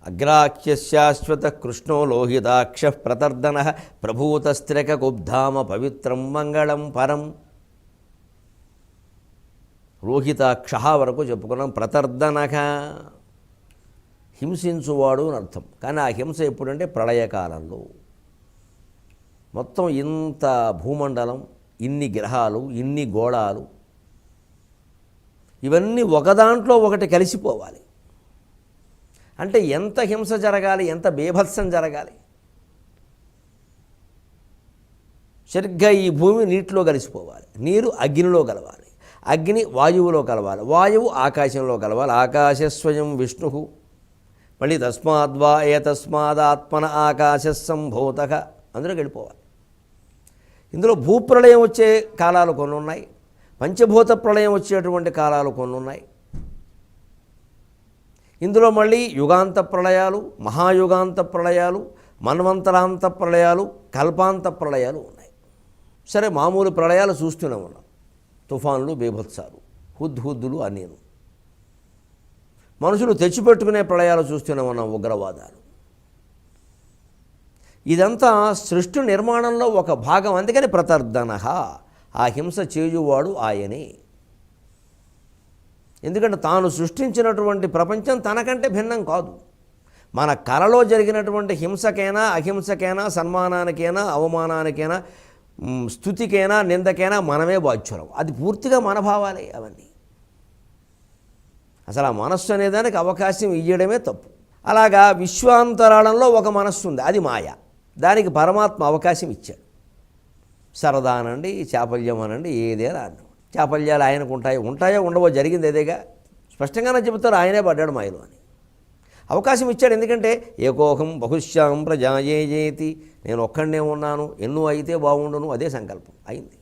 అగ్రాఖ్యశాశ్వత కృష్ణో లోహితాక్ష ప్రతర్దన ప్రభూతస్త్రకుబ్ధామ పవిత్రం మంగళం పరం. లోహితాక్ష వరకు చెప్పుకున్నాం. ప్రతర్దనక హింసించువాడు అని అర్థం. కానీ ఆ హింస ఎప్పుడంటే ప్రళయకాలంలో. మొత్తం ఇంత భూమండలం, ఇన్ని గ్రహాలు, ఇన్ని గోళాలు, ఇవన్నీ ఒకదాంట్లో ఒకటి కలిసిపోవాలి అంటే ఎంత హింస జరగాలి, ఎంత బీభత్సం జరగాలి. సరిగ్గా ఈ భూమి నీటిలో కలిసిపోవాలి, నీరు అగ్నిలో కలవాలి, అగ్ని వాయువులో కలవాలి, వాయువు ఆకాశంలో కలవాలి. ఆకాశ స్వయం విష్ణు. మళ్ళీ తస్మాద్వా ఏతస్మాదాత్మన ఆకాశ సంభూతః అందులో వెళ్ళిపోవాలి. ఇందులో భూప్రళయం వచ్చే కాలాలు కొన్ని ఉన్నాయి, పంచభూత ప్రళయం వచ్చేటువంటి కాలాలు కొన్ని ఉన్నాయి. ఇందులో మళ్ళీ యుగాంత ప్రళయాలు, మహాయుగాంత ప్రళయాలు, మన్వంతరాంత ప్రళయాలు, కల్పాంత ప్రళయాలు ఉన్నాయి. సరే, మామూలు ప్రళయాలు చూస్తూనే ఉన్నాం. తుఫాన్లు, బీభత్సాలు, హుద్హుద్దులు అన్నీను. మనుషులు తెచ్చిపెట్టుకునే ప్రళయాలు చూస్తూనే ఉన్నాం, ఉగ్రవాదాలు. ఇదంతా సృష్టి నిర్మాణంలో ఒక భాగం. అందుకని ప్రతర్దన. ఆ హింస చేయువాడు ఆయనే. ఎందుకంటే తాను సృష్టించినటువంటి ప్రపంచం తనకంటే భిన్నం కాదు. మన కలలో జరిగినటువంటి హింసకైనా, అహింసకైనా, సన్మానానికైనా, అవమానానికైనా, స్తుతికైనా, నిందకైనా మనమే బాధ్యులం. అది పూర్తిగా మన భావాలే అవన్నీ. అసలు ఆ మనస్సు అనేదానికి అవకాశం ఇవ్వడమే తప్పు. అలాగా విశ్వాంతరాళంలో ఒక మనస్సు ఉంది, అది మాయ. దానికి పరమాత్మ అవకాశం ఇచ్చాడు. సరదా అనండి, చాపల్యం అనండి, ఏదైనా అన్నాడు. చాపల్యాలు ఆయనకు ఉంటాయో ఉండవో, జరిగింది అదేగా. స్పష్టంగానే చెబుతారు, ఆయనే పడ్డాడు మాయలో అని. అవకాశం ఇచ్చాడు. ఎందుకంటే ఏకోహం బహుశ్యాం ప్రజాయేతి, నేను ఒక్కడనే ఉన్నాను, ఎన్నో అయితే బాగుండును, అదే సంకల్పం అయింది.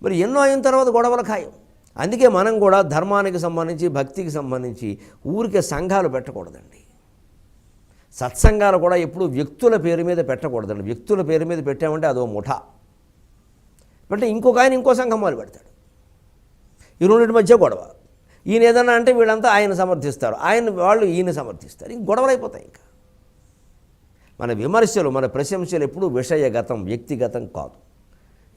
మరి ఎన్నో అయిన తర్వాత గొడవల ఖాయం. అందుకే మనం కూడా ధర్మానికి సంబంధించి, భక్తికి సంబంధించి ఊరికే సంఘాలు పెట్టకూడదండి. సత్సంగాలు కూడా ఎప్పుడు వ్యక్తుల పేరు మీద పెట్టకూడదండి. వ్యక్తుల పేరు మీద పెట్టామంటే అదో ముఠా. అంటే ఇంకొక ఆయన ఇంకో సంఘం మొదలు పెడతాడు. ఈ రెండింటి మధ్య గొడవ. ఈయన ఏదన్నా అంటే వీళ్ళంతా ఆయన సమర్థిస్తారు, వాళ్ళు ఈయన సమర్థిస్తారు. ఇంక గొడవలు అయిపోతాయి. ఇంకా మన విమర్శలు, మన ప్రశంసలు ఎప్పుడూ విషయగతం, వ్యక్తిగతం కాదు.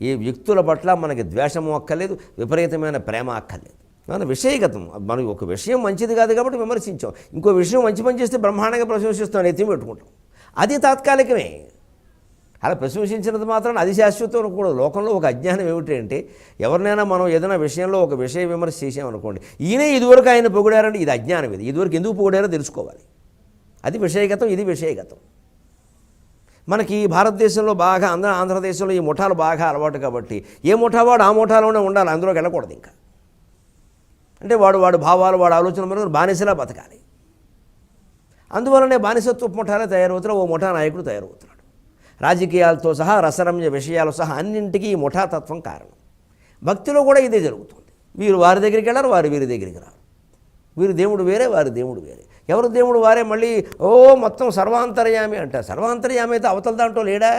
ఏ వ్యక్తుల పట్ల మనకి ద్వేషము అక్కర్లేదు, విపరీతమైన ప్రేమ అక్కర్లేదు. మన విషయగతం. మనకి ఒక విషయం మంచిది కాదు కాబట్టి విమర్శించాం, ఇంకో విషయం మంచి పని చేస్తే బ్రహ్మాండంగా ప్రశంసిస్తాం, ఎత్తి పెట్టుకుంటాం. అది తాత్కాలికమే. అలా ప్రశంసించినంత మాత్రం అది శాశ్వతం కూడా. లోకంలో ఒక అజ్ఞానం ఏమిటంటే, ఎవరినైనా మనం ఏదైనా విషయంలో ఒక విషయ విమర్శ చేసామనుకోండి, ఈయనే ఇదివరకు ఆయన పొగిడారంటే ఇది అజ్ఞానం. ఇది ఇదివరకు ఎందుకు పొగిడారో తెలుసుకోవాలి. అది విషయగతం, ఇది విషయగతం. మనకి భారతదేశంలో బాగా, ఆంధ్రదేశంలో ఈ ముఠాలు బాగా అలవాటు కాబట్టి ఏ ముఠావాడు ఆ ముఠాలోనే ఉండాలి, అందులోకి వెళ్ళకూడదు. ఇంకా అంటే వాడు భావాలు, వాడు ఆలోచన మనం బానిసలా బతకాలి. అందువల్లనే బానిసత్వ ముఠాలే తయారవుతారు, ఓ ముఠా నాయకుడు తయారవుతున్నాడు. రాజకీయాలతో సహా, రసరమ్య విషయాలు సహా అన్నింటికీ ఈ ముఠాతత్వం కారణం. భక్తిలో కూడా ఇదే జరుగుతుంది. వీరు వారి దగ్గరికి వెళ్ళారు, వారు వీరి దగ్గరికి రారు. వీరు దేవుడు వేరే, వారి దేవుడు వేరే. ఎవరు దేవుడు వారే. మళ్ళీ మొత్తం సర్వాంతర్యామి అంటారు. సర్వాంతర్యామి అయితే అవతల దాంట్లో లేడా?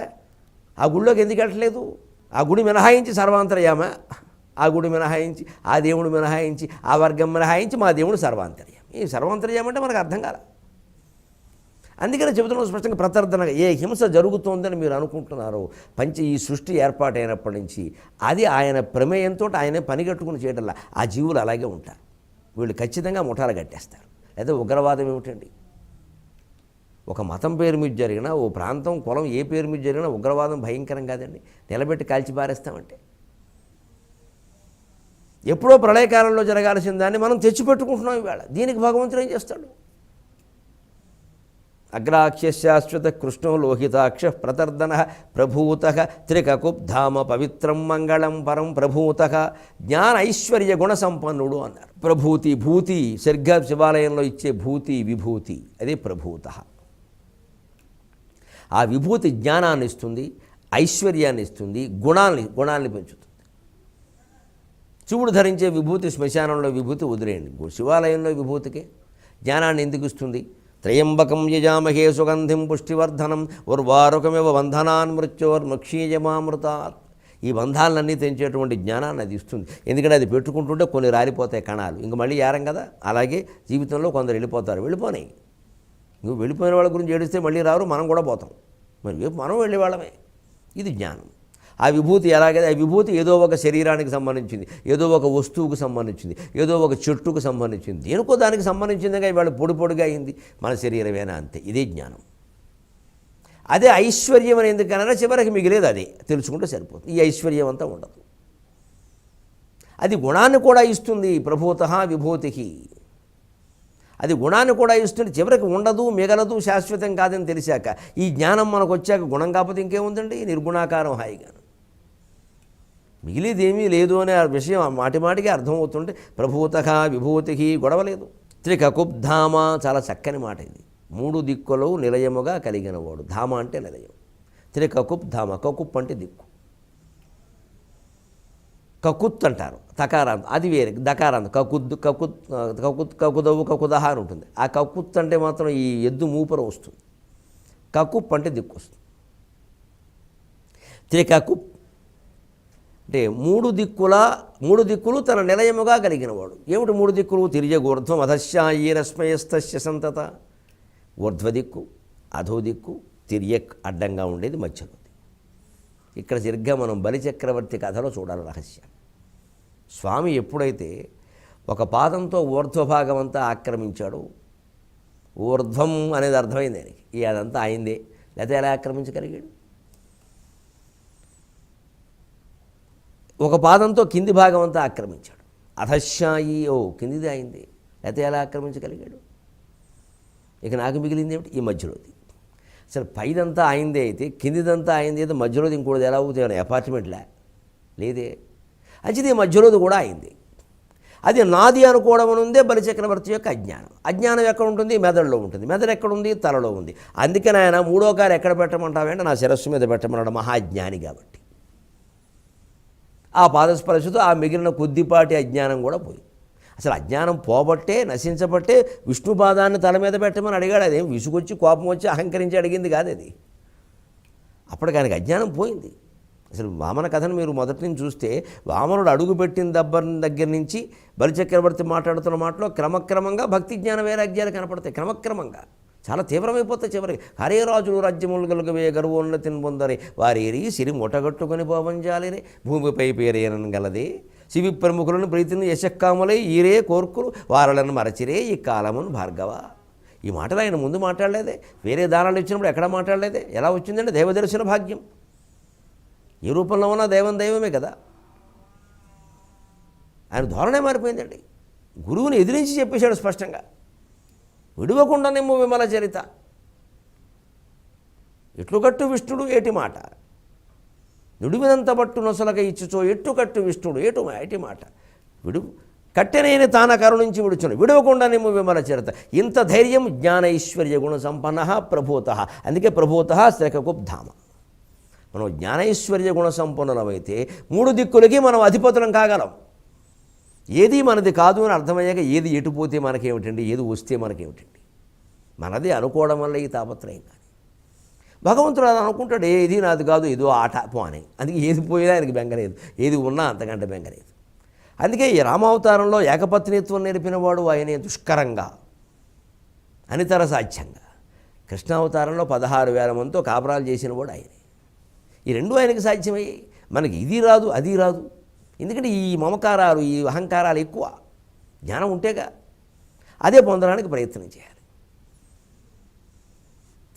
ఆ గుడిలోకి ఎందుకు వెళ్ళట్లేదు? ఆ గుడి మినహాయించి సర్వాంతర్యామ, ఆ గుడి మినహాయించి, ఆ దేవుడు మినహాయించి, ఆ వర్గం మినహాయించి మా దేవుడు సర్వాంతర్యామి. ఈ సర్వాంతర్యామి అంటే మనకు అర్థం కాల. అందుకని చెబుతున్నాం స్పష్టంగా, ప్రతర్దనగా. ఏ హింస జరుగుతోందని మీరు అనుకుంటున్నారో, ఈ సృష్టి ఏర్పాటైనప్పటి నుంచి అది ఆయన ప్రమేయంతో ఆయనే పనిగట్టుకుని చేయడంలా ఆ జీవులు అలాగే ఉంటారు. వీళ్ళు ఖచ్చితంగా ముఠాలు కట్టేస్తారు. లేదా ఉగ్రవాదం ఏమిటండి? ఒక మతం పేరు మీద జరిగినా, ఓ ప్రాంతం, కులం ఏ పేరు మీద జరిగినా ఉగ్రవాదం భయంకరం కాదండి. నిలబెట్టి కాల్చి పారేస్తామంటే. ఎప్పుడో ప్రళయకాలంలో జరగాల్సిన దాన్ని మనం తెచ్చిపెట్టుకుంటున్నాం ఇవాళ. దీనికి భగవంతుడు ఏం చేస్తాడు? అగ్రాఖ్యశాశ్వత కృష్ణో లోహితాక్ష ప్రతర్దన ప్రభూతః త్రికకుబ్ధామ పవిత్రం మంగళం పరం. ప్రభూతః జ్ఞాన ఐశ్వర్య గుణ సంపన్నుడు అన్నారు. ప్రభూతి, భూతి, సరిగ్గా శివాలయంలో ఇచ్చే భూతి, విభూతి, అదే ప్రభూతః. ఆ విభూతి జ్ఞానాన్ని ఇస్తుంది, ఐశ్వర్యాన్ని ఇస్తుంది, గుణాల్ని పెంచుతుంది. శివుడు ధరించే విభూతి, శ్మశానంలో విభూతి వదిలేయండి. శివాలయంలో విభూతికే జ్ఞానాన్ని ఎందుకు ఇస్తుంది? త్రయంబకం యజామహే సుగంధిం పుష్టివర్ధనం ఉర్వారుకమివ బంధనాన్ మృత్యోర్మక్షీయమామృతాత్. ఈ బంధాలన్నీ తెంచేటువంటి జ్ఞానాన్ని అది ఇస్తుంది. ఎందుకంటే అది పెట్టుకుంటుంటే కొన్ని రాలిపోతాయి కణాలు, ఇంక మళ్ళీ ఏరం కదా. అలాగే జీవితంలో కొందరు వెళ్ళిపోతారు, వెళ్ళిపోనాయి. నువ్వు వెళ్ళిపోయిన వాళ్ళ గురించి ఏడిస్తే మళ్ళీ రారు, మనం కూడా పోతాం. మరి రేపు మనం వెళ్ళేవాళ్ళమే. ఇది జ్ఞానం. ఆ విభూతి ఎలాగైతే ఆ విభూతి ఏదో ఒక శరీరానికి సంబంధించింది, ఏదో ఒక వస్తువుకు సంబంధించింది, ఏదో ఒక చెట్టుకు సంబంధించింది, దేనికో దానికి సంబంధించిందిగా ఇవాళ పొడి పొడిగా అయింది మన శరీరమేనా, అంతే. ఇదే జ్ఞానం. అదే ఐశ్వర్యం అని ఎందుకన్నా చివరికి మిగిలేదు అదే తెలుసుకుంటే సరిపోతుంది. ఈ ఐశ్వర్యం అంతా ఉండదు. అది గుణాన్ని కూడా ఇస్తుంది. ప్రభూతః విభూతికి అది గుణాన్ని కూడా ఇస్తుంది. చివరికి ఉండదు, మిగలదు, శాశ్వతం కాదని తెలిసాక, ఈ జ్ఞానం మనకు వచ్చాక గుణం కాకపోతే ఇంకేముందండి, నిర్గుణాకారం హాయిగా. మిగిలిదేమీ లేదు అనే విషయం మాటిమాటికి అర్థమవుతుంటే ప్రభూతః విభూతికి గొడవలేదు. త్రికకుబ్ధామ, చాలా చక్కని మాట ఇది. 3 దిక్కులు నిలయముగా కలిగినవాడు. ధామ అంటే నిలయం. త్రికకుబ్ధామ, కకుప్ అంటే దిక్కు. కకుత్ అంటారు తకారాంత, అది వేరే. దకారాంత కకుద్ కకుత్ కకుత్ కకుదవు కకుదహ అని ఉంటుంది. ఆ కకుత్ అంటే మాత్రం ఈ ఎద్దు మూపురం వస్తుంది. కకుప్ అంటే దిక్కు వస్తుంది. త్రికకుప్ అంటే 3 దిక్కులు తన నిలయముగా కలిగినవాడు. ఏమిటి 3 దిక్కులు? తిర్యగూర్ధ్వం అధశ్యాయీరస్మయస్తస్య సంతత. ఊర్ధ్వ దిక్కు, అధో దిక్కు, తిర్యక్ అడ్డంగా ఉండేది మధ్యలో. ఇక్కడ సరిగ్గా మనం బలిచక్రవర్తి కథలో చూడాలి రహస్యం. స్వామి ఎప్పుడైతే ఒక పాదంతో ఊర్ధ్వభాగం అంతా ఆక్రమించాడో, ఊర్ధ్వం అనేది అర్థమైంది ఆయనకి, అదంతా అయిందే, లేకపోతే ఎలా ఆక్రమించగలిగాడు? ఒక పాదంతో కింది భాగం అంతా ఆక్రమించాడు. అధశ్యాయి, కిందిది అయింది, లేకపోతే ఎలా ఆక్రమించగలిగాడు? ఇక నాకు మిగిలింది ఏమిటి? ఈ మధ్యలోది. అసలు పైదంతా అయిందే అయితే, కిందిదంతా అయింది అయితే, మధ్యలోది ఇంకోటి ఎలా అవుతాయి? అపార్ట్మెంట్లే లేదే. అది మధ్యలోది కూడా అయింది. అది నాది అనుకోవడం ఉందే బలిచక్రవర్తి యొక్క అజ్ఞానం. అజ్ఞానం ఎక్కడ ఉంటుంది? మెదడులో ఉంటుంది. మెదడు ఎక్కడుంది? తలలో ఉంది. అందుకని ఆయన 3వ కారు ఎక్కడ పెట్టమంటావంటే నా శిరస్సు మీద పెట్టమన్నాడు. మహాజ్ఞాని కాబట్టి ఆ పాదస్పర్శతో ఆ మిగిలిన కొద్దిపాటి అజ్ఞానం కూడా పోయి, అసలు అజ్ఞానం పోబట్టే, నశించబట్టే విష్ణుపాదాన్ని తల మీద పెట్టమని అడిగాడు. అదేం విసుగొచ్చి కోపం వచ్చి అహంకరించి అడిగింది కాదు అది. అప్పటికి ఆయనకి అజ్ఞానం పోయింది. అసలు వామన కథను మీరు మొదటి నుంచి చూస్తే, వామనుడు అడుగుపెట్టిన దగ్గర నుంచి బలిచక్రవర్తి మాట్లాడుతున్న మాటలో క్రమక్రమంగా భక్తి జ్ఞాన వైరాగ్యాలు కనపడతాయి. క్రమక్రమంగా చాలా తీవ్రమైపోతాయి. చివరికి హరే రాజులు రాజ్యములు గలుగవే గర్వోన్నతిని పొందరే వారేరి సిరి ముటగట్టుకొని పోవంజాలిరే భూమిపై పేరేనని గలదే శివి ప్రముఖులను ప్రీతిని యశక్కాములై ఈరే కోర్కులు వారలను మరచిరే ఈ కాలమును భార్గవ. ఈ మాటలు ఆయన ముందు మాట్లాడలేదే, వేరే దానాలు ఇచ్చినప్పుడు ఎక్కడా మాట్లాడలేదే. ఎలా వచ్చిందంటే దైవదర్శన భాగ్యం. ఏ రూపంలో ఉన్నా దైవమే కదా. ఆయన ధోరణే మారిపోయిందండి. గురువుని ఎదిరించి చెప్పేశాడు స్పష్టంగా. విడువకుండానేమో విమల చరిత, ఎట్లుకట్టు విష్ణుడు ఏటి మాట, నిడువినంత పట్టు నొసలక ఇచ్చుచో ఎట్టుకట్టు విష్ణుడు ఏటి మాట, విడు కట్టెనైన తాన కరుణించి విడుచును విడవకుండానేమో విమల చరిత. ఇంత ధైర్యం జ్ఞాన ఐశ్వర్య గుణ సంపన్న ప్రభూత. అందుకే ప్రభూత శ్రేకకుబ్ధామ. మనం జ్ఞానైశ్వర్య గుణ సంపన్నులమైతే 3 దిక్కులకి మనం అధిపతులం కాగలం. ఏది మనది కాదు అని అర్థమయ్యాక ఏది ఎటుపోతే మనకేమిటండి, ఏది వస్తే మనకేమిటండి, మనది అనుకోవడం వల్ల ఈ తాపత్రయం. కానీ భగవంతుడు అది అనుకుంటాడు, ఏది నాది కాదు, ఏదో ఆట పోనే. అందుకే ఏది పోయినా ఆయనకి బెంగలేదు, ఏది ఉన్నా అంతకంటే బెంగలేదు. అందుకే ఈ రామావతారంలో ఏకపత్నిత్వం నేర్పినవాడు ఆయనే దుష్కరంగా, అనితర సాధ్యంగా. కృష్ణావతారంలో 16,000 మందితో కాపురాలు చేసినవాడు ఆయనే. ఈ 2 ఆయనకి సాధ్యమయ్యాయి. మనకి ఇది రాదు, అది రాదు. ఎందుకంటే ఈ మమకారాలు, ఈ అహంకారాలు ఎక్కువ. జ్ఞానం ఉంటేగా అదే పొందడానికి ప్రయత్నం చేయాలి.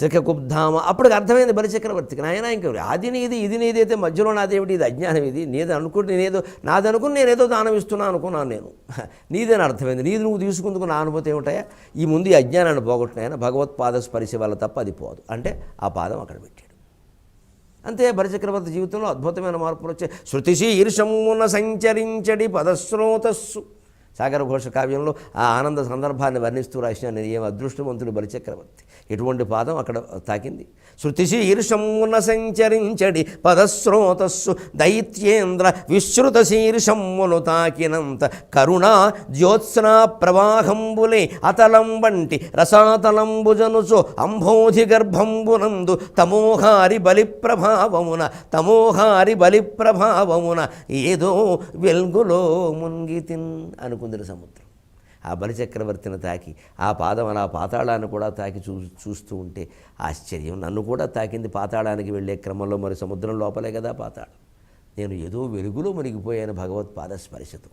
త్రికకుబ్ధామ. అప్పటికి అర్థమైంది బలిచక్రవర్తికి, నాయన ఇంక అది నీది ఇది నీది అయితే మధ్యలో నాదేమిటి, ఇది అజ్ఞానం, ఇది నీది అనుకుంటే నేనేదో నాదనుకుని నేనేదో దానం ఇస్తున్నా అనుకున్నాను నేను. నీదని అర్థమైంది. నీది నువ్వు తీసుకుందుకు నా అనుభూతి ఏమిటాయా? ఈ ముందు ఈ అజ్ఞానాన్ని పోగొట్టినాయన భగవత్పాద స్పర్శ వల్ల తప్ప అది పోదు అంటే ఆ పాదం అక్కడ పెట్టాడు. అంతే. బలిచక్రవర్తి జీవితంలో అద్భుతమైన మార్పులు వచ్చాయి. శృతిశీర్షమున సంచరించడి పదశ్రోతస్సు. సాగర ఘోష కావ్యంలో ఆ ఆనంద సందర్భాన్ని వర్ణిస్తూ రాసిన ఏం అదృష్టవంతుడు బలిచక్రవర్తి. ఎటువంటి పాదం అక్కడ తాకింది. శృతిశీర్షమున సంచరించడి పదశ్రోతస్సు దైత్యేంద్ర విశ్రుత శీర్షమ్మును తాకినంత కరుణా జ్యోత్స్నా ప్రవాహంబులే అతలం వంటి రసాతలంబుజనుచో అంబోధి గర్భంబునందు తమోహారి బలిప్రభావమున ఏదో వెల్గులో మున్గితిన్ అనుకుందిన సముద్రం. ఆ బలిచక్రవర్తిని తాకి ఆ పాదం అలా పాతాళాన్ని కూడా తాకి చూస్తూ ఉంటే ఆశ్చర్యం. నన్ను కూడా తాకింది. పాతాళానికి వెళ్ళే క్రమంలో మరి సముద్రం లోపలే కదా పాతాళం. నేను ఏదో వెలుగులో మునిగిపోయాను భగవత్పాద స్పర్శతో.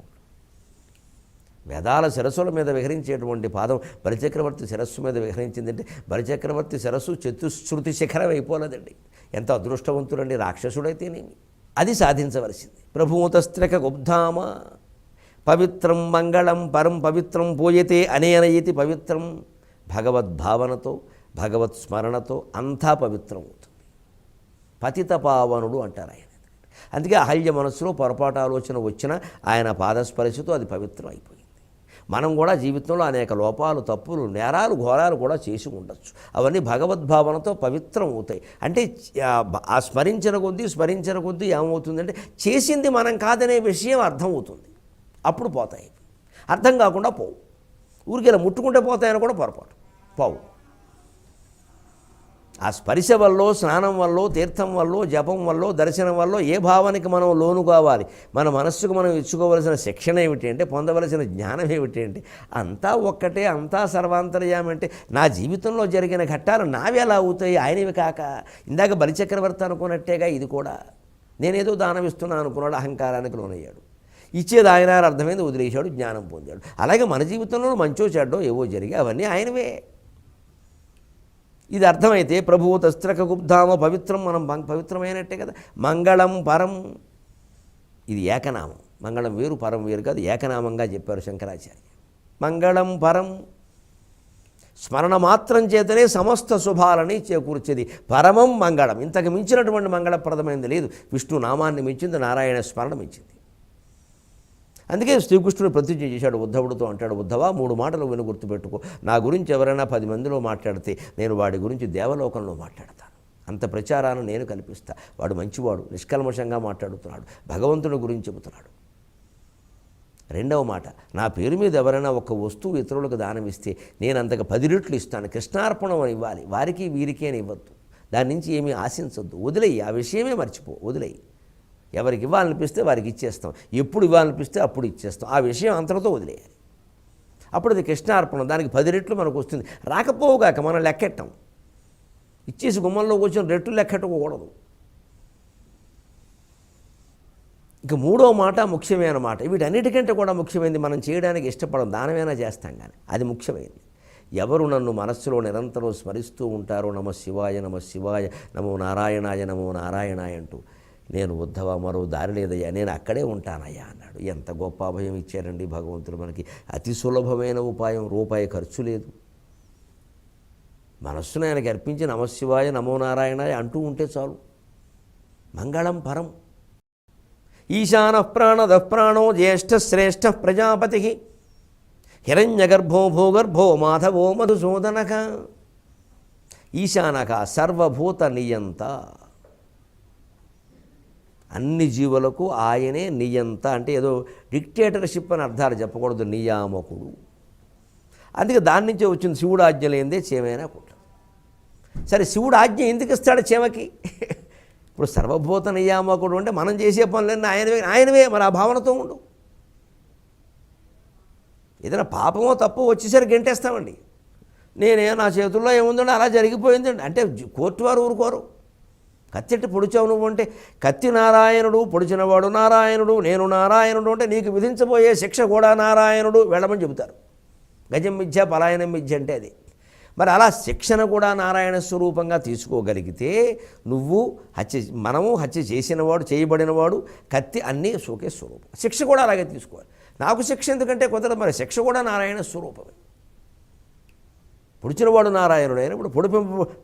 వేదాల శిరస్సుల మీద విహరించేటువంటి పాదం బలిచక్రవర్తి శిరస్సు మీద విహరించిందంటే బలిచక్రవర్తి శిరస్సు చతుశ్రుతి శిఖరం అయిపోలేదండి. ఎంత అదృష్టవంతుడండి రాక్షసుడైతేనేమి. అది సాధించవలసింది. ప్రభుమూతస్త్రక గుబ్ధామ పవిత్రం మంగళం పరం పవిత్రం పూయతే అనేన ఇతి పవిత్రం. భగవద్భావనతో భగవత్ స్మరణతో అంతా పవిత్రం అవుతుంది. పతిత పావనుడు అంటారు ఆయన. అందుకే అహల్య మనస్సులో పొరపాటు ఆలోచన వచ్చినా ఆయన పాదస్పర్శతో అది పవిత్రం అయిపోయింది. మనం కూడా జీవితంలో అనేక లోపాలు, తప్పులు, నేరాలు, ఘోరాలు కూడా చేసి ఉండొచ్చు. అవన్నీ భగవద్భావనతో పవిత్రం అవుతాయి. అంటే ఆ స్మరించిన కొద్దీ ఏమవుతుందంటే చేసింది మనం కాదనే విషయం అర్థమవుతుంది. అప్పుడు పోతాయి. అర్థం కాకుండా పోవు. ఊరికి ఇలా ముట్టుకుంటే పోతాయని కూడా పొరపాటు పోవు. ఆ స్పర్శ వల్ల, స్నానం వల్ల, తీర్థం వల్ల, జపం వల్ల, దర్శనం వల్ల ఏ భావానికి మనం లోను కావాలి, మన మనస్సుకు మనం ఇచ్చుకోవలసిన శిక్షణ ఏమిటి అంటే, పొందవలసిన జ్ఞానం ఏమిటి అంటే, అంతా ఒక్కటే, అంతా సర్వాంతర్యామంటే నా జీవితంలో జరిగిన ఘట్టాలు నావి ఎలా అవుతాయి, ఆయనవి కాక. ఇందాక బలిచక్రవర్తి అనుకున్నట్టేగా ఇది కూడా. నేనేదో దానం ఇస్తున్నాను అనుకున్నాడు, అహంకారానికి లోనయ్యాడు. ఇచ్చేది ఆయన అర్థమైంది, వదిలేశాడు, జ్ఞానం పొందాడు. అలాగే మన జీవితంలో మంచో చెడ్డో ఏవో జరిగి అవన్నీ ఆయనవే. ఇది అర్థమైతే ప్రభువు తస్త్రక గుబ్ధామ పవిత్రం, మనం పవిత్రమైనట్టే కదా. మంగళం పరం, ఇది ఏకనామం. మంగళం వేరు, పరం వేరు కాదు, ఏకనామంగా చెప్పారు శంకరాచార్య. మంగళం పరం, స్మరణ మాత్రం చేతనే సమస్త శుభాలని చేకూర్చేది. పరమం మంగళం, ఇంతకు మించినటువంటి మంగళప్రదమైనది లేదు. విష్ణు నామాన్ని మించింది, నారాయణ స్మరణ మించింది. అందుకే శ్రీకృష్ణుడు ప్రతిజ్ఞ చేశాడు ఉద్ధవుడితో. అంటాడు, ఉద్ధవా 3 మాటలు విను, గుర్తుపెట్టుకో. నా గురించి ఎవరైనా 10 మందిలో మాట్లాడితే నేను వాడి గురించి దేవలోకంలో మాట్లాడతాను. అంత ప్రచారాన్ని నేను కల్పిస్తా. వాడు మంచివాడు, నిష్కల్మషంగా మాట్లాడుతున్నాడు, భగవంతుడి గురించి చెబుతున్నాడు. రెండవ మాట, నా పేరు మీద ఎవరైనా ఒక వస్తువు ఇతరులకు దానం ఇస్తే నేను అంతకు 10 రెట్లు ఇస్తాను. కృష్ణార్పణం అని ఇవ్వాలి, వారికి వీరికి అని ఇవ్వద్దు. దాని నుంచి ఏమీ ఆశించొద్దు, వదిలేయి. ఆ విషయమే మర్చిపో, వదిలేయి. ఎవరికి ఇవ్వాలనిపిస్తే వారికి ఇచ్చేస్తాం, ఎప్పుడు ఇవ్వాలనిపిస్తే అప్పుడు ఇచ్చేస్తాం. ఆ విషయం అంతటితో వదిలేయాలి. అప్పుడు అది కృష్ణార్పణం, దానికి 10 రెట్లు మనకు వస్తుంది. రాకపోవుగాక మనం లెక్కెట్టాం. ఇచ్చేసి గుమ్మంలో కూర్చొని రెట్లు లెక్కెట్టకూడదు. ఇక 3వ మాట ముఖ్యమైన మాట. వీటన్నిటికంటే కూడా ముఖ్యమైనది, మనం చేయడానికి ఇష్టపడం, దానమైనా చేస్తాం కానీ అది ముఖ్యమైనది. ఎవరు నన్ను మనస్సులో నిరంతరం స్మరిస్తూ ఉంటారో, నమ శివాయ నమ శివాయ, నమో నారాయణాయ నమో నారాయణాయ అంటూ, నేను ఉద్ధవ మరో దారి లేదయ్యా, నేను అక్కడే ఉంటానయ్యా అన్నాడు. ఎంత గొప్ప అభయం ఇచ్చారండి భగవంతుడు మనకి. అతి సులభమైన ఉపాయం, రూపాయి ఖర్చు లేదు. మనస్సును ఆయనకి అర్పించి నమశివాయ నమో నారాయణాయ అంటూ ఉంటే చాలు. మంగళం పరం. ఈశాన ప్రాణద ప్రాణో జ్యేష్ఠ శ్రేష్ఠ ప్రజాపతి హిరణ్యగర్భో భూగర్భో మాధవో మధుసూదనక. ఈశానక సర్వభూత నియంత, అన్ని జీవులకు ఆయనే నియంత. అంటే ఏదో డిక్టేటర్షిప్ అని అర్థాలు చెప్పకూడదు, నియామకుడు. అందుకే దాని నుంచే వచ్చింది, శివుడు ఆజ్ఞ లేనిదే చేమైనా కుట్ర. సరే, శివుడు ఆజ్ఞ ఎందుకు ఇస్తాడు చేమకి? ఇప్పుడు సర్వభూత నియామకుడు అంటే మనం చేసే పనులన్నీ ఆయనవే. మరి ఆ భావనతో ఉండు. ఏదైనా పాపమో తప్పో వచ్చేసరికి గెంటేస్తామండి. నా చేతుల్లో ఏముందండి, అలా జరిగిపోయిందండి అంటే కోర్టు వారు ఊరుకోరు. కత్తిట్టి పొడిచావు నువ్వు అంటే, కత్తి నారాయణుడు, పొడిచినవాడు నారాయణుడు, నేను నారాయణుడు అంటే నీకు విధించబోయే శిక్ష కూడా నారాయణుడు, వెళ్ళమని చెబుతారు. గజం మిథ్య పలాయనం మిథ్య అంటే అది. మరి అలా శిక్షణ కూడా నారాయణ స్వరూపంగా తీసుకోగలిగితే మనము హత్య చేసినవాడు, చేయబడినవాడు, కత్తి అన్నీ ఒకే స్వరూపం. శిక్ష కూడా అలాగే తీసుకోవాలి. నాకు శిక్ష ఎందుకంటే కుదరదు, మరి శిక్ష కూడా నారాయణ స్వరూపమే. పొడిచినవాడు నారాయణుడు అయినప్పుడు,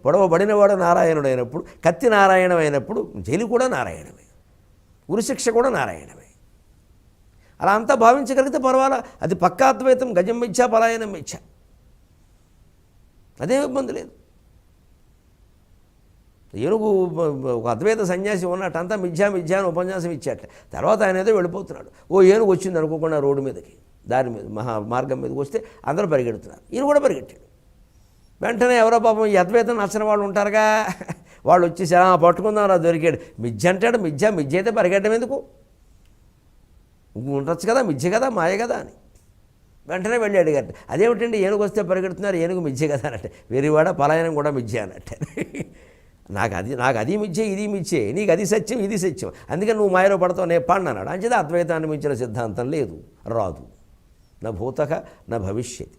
పొడవబడినవాడు నారాయణుడు అయినప్పుడు, కత్తి నారాయణమైనప్పుడు జైలు కూడా నారాయణమే, ఉరిశిక్ష కూడా నారాయణమే. అలా అంతా భావించగలిగితే పర్వాలా. అది పక్కాద్వైతం, గజం మిథ్య పలాయనం మిథ్య, అదేం ఇబ్బంది లేదు. ఏనుగు ఒక అద్వైత సన్యాసి ఉన్నట్టు అంతా మిథ్యా అని ఉపన్యాసం ఇచ్చాట. తర్వాత ఆయన ఏదో వెళ్ళిపోతున్నాడు. ఏనుగు వచ్చింది అనుకోకుండా రోడ్డు మీదకి, దారి మీద, మార్గం మీదకి వస్తే అందరూ పరిగెడుతున్నారు. ఈయన కూడా పరిగెట్టాడు. వెంటనే ఎవరో పాపం ఈ అద్వైతం నచ్చిన వాళ్ళు ఉంటారుగా, వాళ్ళు వచ్చేసి పట్టుకుందాం రా దొరికాడు. మిథ్య అంటాడు. మిథ్య అయితే పరిగెట్టడం ఎందుకు? ఉండొచ్చు కదా, మిథ్య కదా, మాయ కదా అని. వెంటనే వెళ్ళి అడిగారు, అదేమిటండి ఏనుగు వస్తే పరిగెడుతున్నారు, ఏనుగు మిథ్య కదా అన్నట్టే. వెరివాడ పలాయనం కూడా మిథ్య అన్నట్టే. నాకు అది మిథ్యే, ఇది మిథ్యే, నీకు అది సత్యం, ఇది సత్యం, అందుకని నువ్వు మాయలో పడతావు, నేను పాడిన అన్నాడు. అంచేత అద్వైతాన్ని మించిన సిద్ధాంతం లేదు, రాదు. నా భూతక నా భవిష్యత్.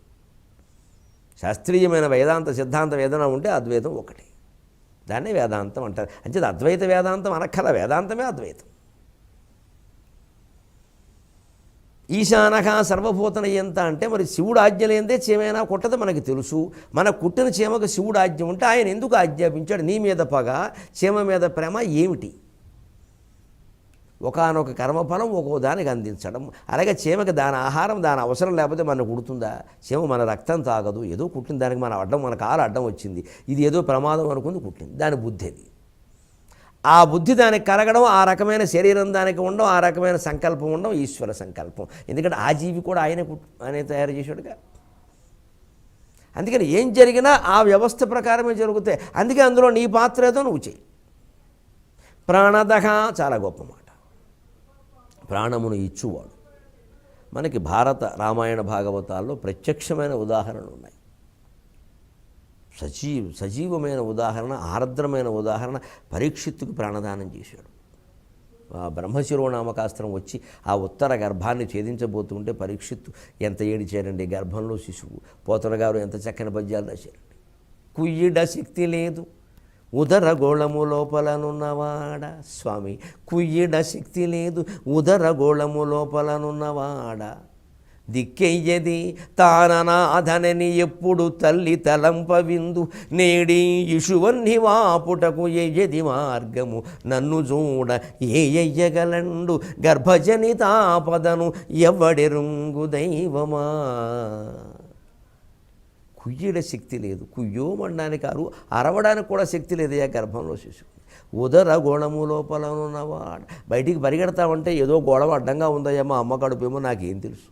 శాస్త్రీయమైన వేదాంత సిద్ధాంతం ఏదైనా ఉంటే అద్వైతం ఒకటి, దాన్నే వేదాంతం అంటారు. అంచేత అద్వైత వేదాంతం అనక్కల, వేదాంతమే అద్వైతం. ఈశానక సర్వభూతన ఎంత అంటే మరి శివుడు ఆజ్ఞ లేనిదే చీమైనా కుట్టదు మనకి తెలుసు. మన కుట్టిన చీమకు శివుడు ఆజ్ఞ ఉంటే ఆయన ఎందుకు ఆజ్ఞాపించాడు? నీ మీద పగ, చీమ మీద ప్రేమ ఏమిటి? ఒకానొక కర్మఫలం ఒక్కో దానికి అందించడం. అలాగే చీమకి దాని ఆహారం దాని అవసరం లేకపోతే మనకు కుడుతుందా? చీమ మన రక్తం తాగదు, ఏదో కుట్టిన దానికి మన కాలు అడ్డం వచ్చింది, ఇది ఏదో ప్రమాదం అనుకుంది కుట్టింది, దాని బుద్ధి అది. ఆ బుద్ధి దానికి కలగడం, ఆ రకమైన శరీరం దానికి ఉండడం, ఆ రకమైన సంకల్పం ఉండడం ఈశ్వర సంకల్పం. ఎందుకంటే ఆ జీవి కూడా ఆయన తయారు చేశాడుగా. అందుకని ఏం జరిగినా ఆ వ్యవస్థ ప్రకారమే జరుగుతాయి. అందుకే అందులో నీ పాత్ర ఏదో నువ్వు చేయి. ప్రాణదహ చాలా గొప్ప మాట. ప్రాణమును ఇచ్చువాడు. మనకి భారత రామాయణ భాగవతాల్లో ప్రత్యక్షమైన ఉదాహరణలు ఉన్నాయి. సజీవమైన ఉదాహరణ, ఆర్ద్రమైన ఉదాహరణ పరీక్షిత్తుకు ప్రాణదానం చేశాడు. బ్రహ్మశిరోనామకాస్త్రం వచ్చి ఆ ఉత్తర గర్భాన్ని ఛేదించబోతుంటే పరీక్షిత్తు ఎంత ఏడిచారండి. గర్భంలో శిశువు. పోతన గారు ఎంత చక్కని పద్యాలు రాశారండి. కుయ్యిడ శక్తి లేదు ఉదర గోళము లోపలనున్నవాడ స్వామి, కుయ్యిడ శక్తి లేదు ఉదర గోళము లోపలనున్నవాడ, దిక్కెయ్యది తాననాథనని ఎప్పుడు తల్లి తలంపవిందు, నేడి ఇషువన్ని వాపుటకు ఎయ్యది మార్గము, నన్ను చూడ ఏయ్యగలండు గర్భజనితాపదను ఎవడెరుంగు దైవమా. కుయ్యడ శక్తి లేదు, కుయ్యోమనడానికి అరవడానికి కూడా శక్తి లేదయ్యా గర్భంలో శిశువు. ఉదర గోళము లోపల ఉన్నవాడు. బయటికి పరిగెడతామంటే ఏదో గోళం అడ్డంగా ఉందయ్యా, మా అమ్మ కడుపేమో నాకేం తెలుసు.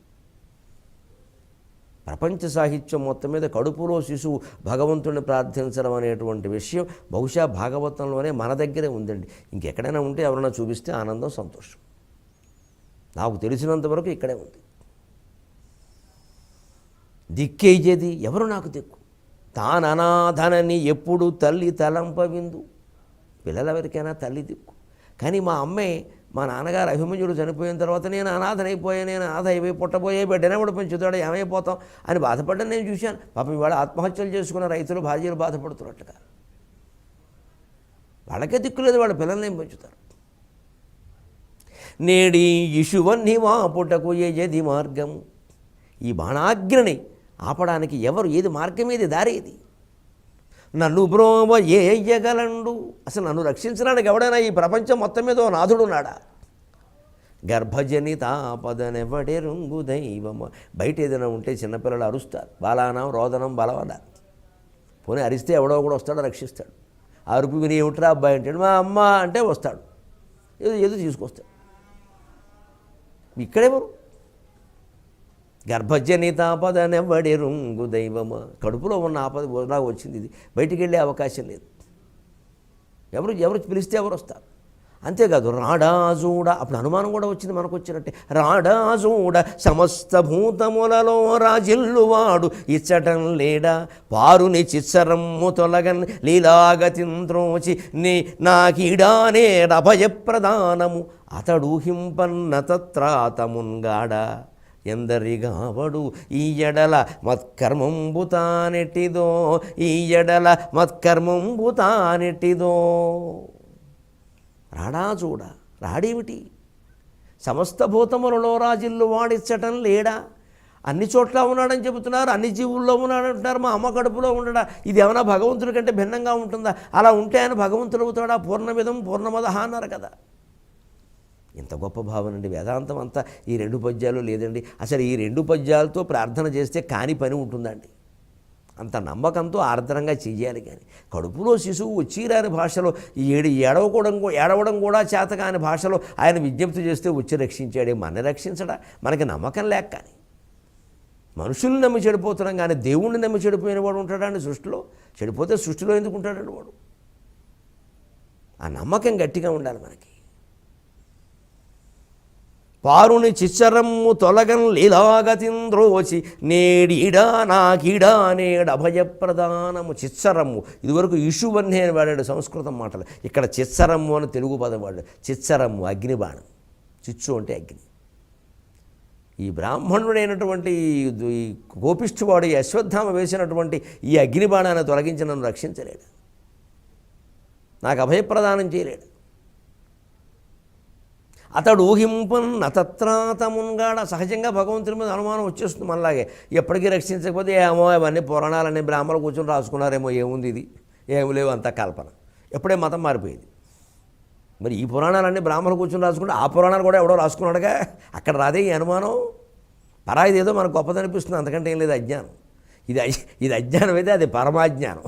ప్రపంచ సాహిత్యం మొత్తం మీద కడుపులో శిశువు భగవంతుడిని ప్రార్థించడం అనేటువంటి విషయం బహుశా భాగవతంలోనే మన దగ్గరే ఉందండి. ఇంకెక్కడైనా ఉంటే ఎవరైనా చూపిస్తే ఆనందం, సంతోషం. నాకు తెలిసినంతవరకు ఇక్కడే ఉంది. దిక్కేజేది ఎవరు నాకు దిక్కు, తాననాథనని ఎప్పుడు తల్లి తలంపవిందు. పిల్లలెవరికైనా తల్లి దిక్కు. కానీ మా అమ్మే, మా నాన్నగారు అభిమన్యుడు చనిపోయిన తర్వాత నేను అనాథనైపోయాను, నేను అనాథ అయిపోయి పుట్టబోయే బిడ్డనెవడు పెంచుతాడు, ఏమైపోతాం అని బాధపడ్డాను నేను చూశాను. పాపం ఇవాళ ఆత్మహత్యలు చేసుకున్న రైతులు భార్యలు బాధపడుతున్నట్టుగా. వాళ్ళకే దిక్కులేదు, వాళ్ళ పిల్లల్ని ఏం పెంచుతారు. నేడి ఇషువన్ని వాపుటకు ఏది మార్గము. ఈ బాణాగ్ని ఆపడానికి ఎవరు, ఏది మార్గం, ఏది దారి, ఏది? నన్ను బ్రోవ ఏయ్యగలండు. అసలు నన్ను రక్షించడానికి ఎవడైనా ఈ ప్రపంచం మొత్తం మీద నాథుడున్నాడా? గర్భజనితాపదనెవడెరుంగు దైవమ. బయట ఏదైనా ఉంటే చిన్నపిల్లలు అరుస్తారు, బాలానం రోదనం బలవద. పోనీ అరిస్తే ఎవడో కూడా వస్తాడో రక్షిస్తాడు. ఆ అరుపు విని ఏమిట్రా అబ్బాయి అంటే మా అమ్మ అంటే వస్తాడు, ఏదో తీసుకొస్తాడు. ఇక్కడెవరు? గర్భజనితాపదనెవడెరుంగు దైవమ. కడుపులో ఉన్న ఆపద నాకు వచ్చింది, ఇది బయటికి వెళ్ళే అవకాశం లేదు. ఎవరు పిలిస్తే ఎవరు వస్తారు. అంతేకాదు రాడాజూడ. అప్పుడు అనుమానం కూడా వచ్చింది మనకు వచ్చినట్టే. రాడాజూడ సమస్త భూతములలో రాజిల్లువాడు ఇచ్చటం లేడా, పారుని చిత్సరమ్ము తొలగన్ లీలాగతింత్రోచి నీ నాకీడానే అభయప్రదానము అతడూహింపన్న తత్రాతమున్గాడ ఎందరిగావడు ఈ ఎడల మత్కర్మంబుతానెట్టిదో, ఈ ఎడల మత్కర్మంబుతానెట్టిదో. రాడా చూడ, రాడేమిటి? సమస్త భూతములలో రాజిల్లు వాడిచ్చటం లేడా? అన్ని చోట్ల ఉన్నాడని చెబుతున్నారు, అన్ని జీవుల్లో ఉన్నాడంటున్నారు. మా అమ్మ కడుపులో ఉండడా? ఇది ఏమైనా భగవంతుడి కంటే భిన్నంగా ఉంటుందా? అలా ఉంటే ఆయన భగవంతుడు అవుతాడా? పూర్ణమిదం పూర్ణమదః అన్నారు కదా. ఇంత గొప్ప భావన అండి వేదాంతం అంతా. ఈ 2 పద్యాలు లేదండి. అసలు ఈ 2 పద్యాలతో ప్రార్థన చేస్తే కాని పని ఉంటుందండి. అంత నమ్మకంతో ఆర్ద్రంగా చెయ్యాలి. కానీ కడుపులో శిశువు వచ్చిరాని భాషలో ఏడవడం కూడా చేత కాని భాషలో ఆయన విజ్ఞప్తి చేస్తే వచ్చి రక్షించాడే. మన రక్షించడా? మనకి నమ్మకం లేక. కానీ మనుషుల్ని నమ్మి చెడిపోతున్నాం, కానీ దేవుణ్ణి నమ్మి చెడిపోయిన వాడు ఉంటాడండి సృష్టిలో. చెడిపోతే సృష్టిలో ఎందుకు ఉంటాడండి వాడు? ఆ నమ్మకం గట్టిగా ఉండాలి మనకి. పారుని చిచ్చరమ్ము తొలగన్ లీలాగతింద్రోచి నేడిడా నాకిడా నేడు అభయప్రదానము. చిచ్చరమ్ము, ఇదివరకు ఇషువన్నే అని వాడాడు సంస్కృతం మాటలు, ఇక్కడ చిచ్చరమ్ము అని తెలుగు పదం వాడాడు. చిచ్చరమ్ము అగ్నిబాణం, చిచ్చు అంటే అగ్ని. ఈ బ్రాహ్మణుడైనటువంటి ఈ కోపిష్ఠువాడు, ఈ అశ్వత్థామ వేసినటువంటి ఈ అగ్నిబాణాన్ని తొలగించి నన్ను రక్షించలేడు, నాకు అభయప్రదానం చేయలేడు. అతడు ఊహింపన్ నతత్రాతమున్గాడ. సహజంగా భగవంతుని మీద అనుమానం వచ్చేస్తుంది మనలాగే. ఎప్పటికీ రక్షించకపోతే ఏమో అవన్నీ పురాణాలన్నీ బ్రాహ్మణులు కూర్చొని రాసుకున్నారేమో, ఏముంది ఇది, ఏమి లేవు, అంతా కల్పన. ఎప్పుడే మతం మారిపోయేది. మరి ఈ పురాణాలన్నీ బ్రాహ్మణులు కూర్చొని రాసుకుంటే ఆ పురాణాలు కూడా ఎవడో రాసుకున్నాడుగా, అక్కడ రాదే ఈ అనుమానం. పరాయిది ఏదో మనకు గొప్పదనిపిస్తుంది, అంతకంటే ఏం లేదు అజ్ఞానం. ఇది అజ్ఞానం అయితే అది పరమాజ్ఞానం.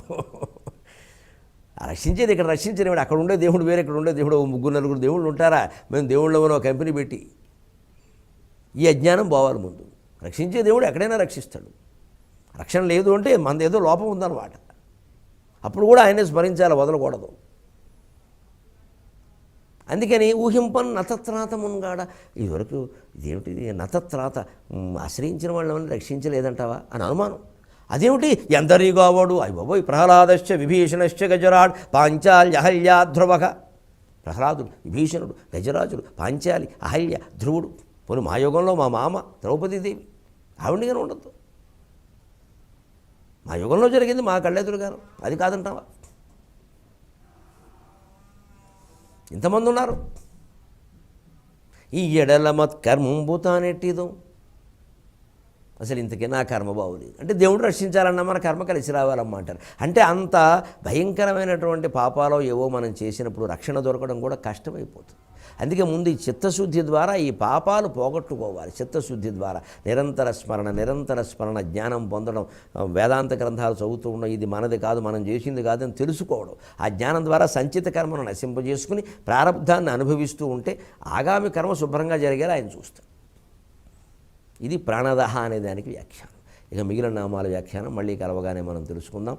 రక్షించేది ఇక్కడ రక్షించలేవాడు. అక్కడ ఉండే దేవుడు వేరే, ఇక్కడ ఉండే దేవుడు 3-4 దేవుళ్ళు ఉంటారా? మేము దేవుళ్ళమని ఒక కంపెనీ పెట్టి ఈ అజ్ఞానం పోవాలి. ముందు రక్షించే దేవుడు ఎక్కడైనా రక్షిస్తాడు. రక్షణ లేదు అంటే మనది ఏదో లోపం ఉందన్నమాట. అప్పుడు కూడా ఆయనే స్మరించాలి, వదలకూడదు. అందుకని ఊహింపన్ నతత్రాతమున్గాడ. ఇదివరకు ఇదేమిటి నతత్రాత, ఆశ్రయించిన వాళ్ళని రక్షించలేదంటావా అని అనుమానం. అదేమిటి ఎందరిగా వాడు, అయ్యబాబోయ్, ప్రహ్లాదశ్చ విభీషణశ్చ గజరాడ్ పాంచాల్య అహల్య ధ్రువక. ప్రహ్లాదుడు, విభీషణుడు, గజరాజుడు, పాంచాలి, అహల్య, ధ్రువుడు. పోనీ మా యుగంలో మా మామ ద్రౌపదీదేవి, ఆవిడగానే ఉండద్దు. మా యుగంలో జరిగింది మా కళ్ళెదురుగాను, అది కాదంటావా? ఇంతమంది ఉన్నారు. ఈ ఎడల మత్ కర్మంబు తానెట్టిదో. అసలు ఇంతకీ నా కర్మ బాగులేదు అంటే దేవుడు రక్షించాలన్నా మన కర్మ కలిసి రావాలమ్మా అంటారు. అంటే అంత భయంకరమైనటువంటి పాపాలో ఏవో మనం చేసినప్పుడు రక్షణ దొరకడం కూడా కష్టమైపోతుంది. అందుకే ముందు ఈ చిత్తశుద్ధి ద్వారా ఈ పాపాలు పోగొట్టుకోవాలి. చిత్తశుద్ధి ద్వారా నిరంతర స్మరణ, జ్ఞానం పొందడం, వేదాంత గ్రంథాలు చదువుతూ ఉండడం, ఇది మనది కాదు, మనం చేసింది కాదని తెలుసుకోవడం. ఆ జ్ఞానం ద్వారా సంచిత కర్మను నశింపజేసుకుని ప్రారబ్ధాన్ని అనుభవిస్తూ ఉంటే ఆగామి కర్మ శుభ్రంగా జరిగేలా ఆయన చూస్తాడు. ఇది ప్రాణదహ అనే దానికి వ్యాఖ్యానం. ఇక మిగిలిన నామాల వ్యాఖ్యానం మళ్ళీ కలవగానే మనం తెలుసుకుందాం.